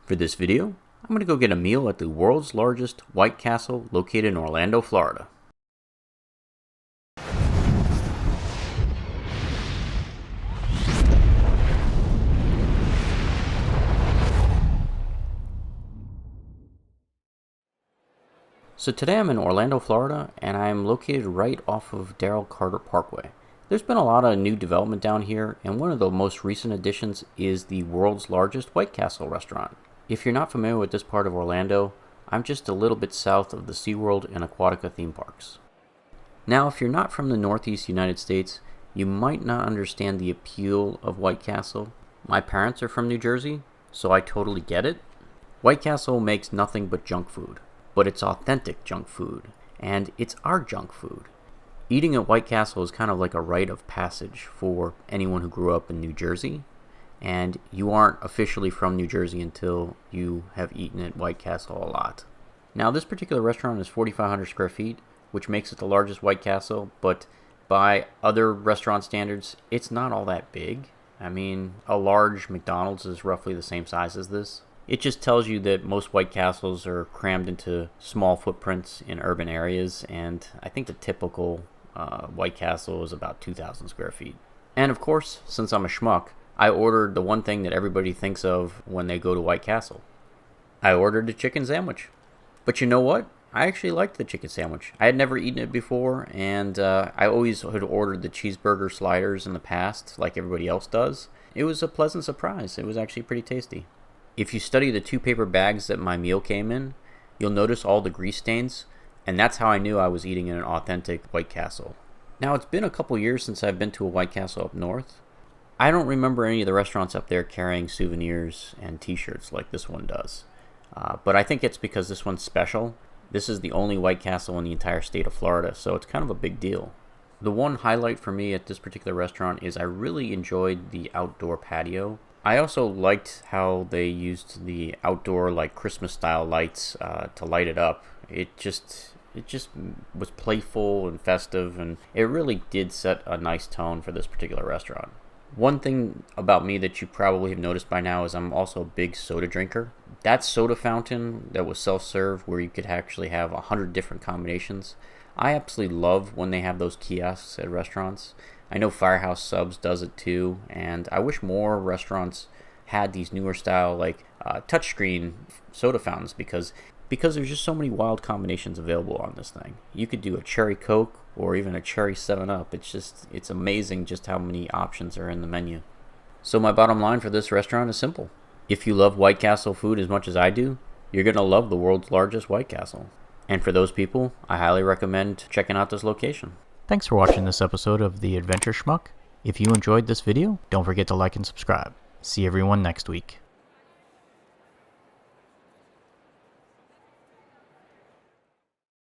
For this video, I'm going to go get a meal at the world's largest White Castle located in Orlando, Florida. So today I'm in Orlando, Florida, and I'm located right off of Daryl Parkway. There's been a lot of new development down here, and one of the most recent additions is the world's largest White Castle restaurant. If you're not familiar with this part of Orlando, I'm just a little bit south of the SeaWorld and Aquatica theme parks. Now, if you're not from the Northeast United States, you might not understand the appeal of White Castle. My parents are from New Jersey, so I totally get it. White Castle makes nothing but junk food, but it's authentic junk food, and it's our junk food. Eating at White Castle is kind of like a rite of passage for anyone who grew up in New Jersey, and you aren't officially from New Jersey until you have eaten at White Castle a lot. Now, this particular restaurant is 4,500 square feet, which makes it the largest White Castle, but by other restaurant standards, it's not all that big. I mean, a large McDonald's is roughly the same size as this. It just tells you that most White Castles are crammed into small footprints in urban areas, and I think the typical White Castle is about 2,000 square feet. And of course, since I'm a schmuck, I ordered the one thing that everybody thinks of when they go to White Castle. I ordered a chicken sandwich. But you know what? I actually liked the chicken sandwich. I had never eaten it before, and I always had ordered the cheeseburger sliders in the past, like everybody else does. It was a pleasant surprise. It was actually pretty tasty. If you study the 2 paper bags that my meal came in, you'll notice all the grease stains, and that's how I knew I was eating in an authentic White Castle. Now, it's been a couple years since I've been to a White Castle up north. I don't remember any of the restaurants up there carrying souvenirs and t-shirts like this one does. But I think it's because this one's special. This is the only White Castle in the entire state of Florida, so it's kind of a big deal. The one highlight for me at this particular restaurant is I really enjoyed the outdoor patio. I also liked how they used the outdoor like Christmas style lights to light it up. It just was playful and festive, and it really did set a nice tone for this particular restaurant. One thing about me that you probably have noticed by now is I'm also a big soda drinker. That soda fountain that was self-serve where you could actually have 100 different combinations, I absolutely love when they have those kiosks at restaurants. I know Firehouse Subs does it too, and I wish more restaurants had these newer style like touchscreen soda fountains because there's just so many wild combinations available on this thing. You could do a cherry Coke or even a cherry 7-Up. It's amazing just how many options are in the menu. So my bottom line for this restaurant is simple. If you love White Castle food as much as I do, you're going to love the world's largest White Castle. And for those people, I highly recommend checking out this location. Thanks for watching this episode of The Adventure Schmuck. If you enjoyed this video, don't forget to like and subscribe. See everyone next week.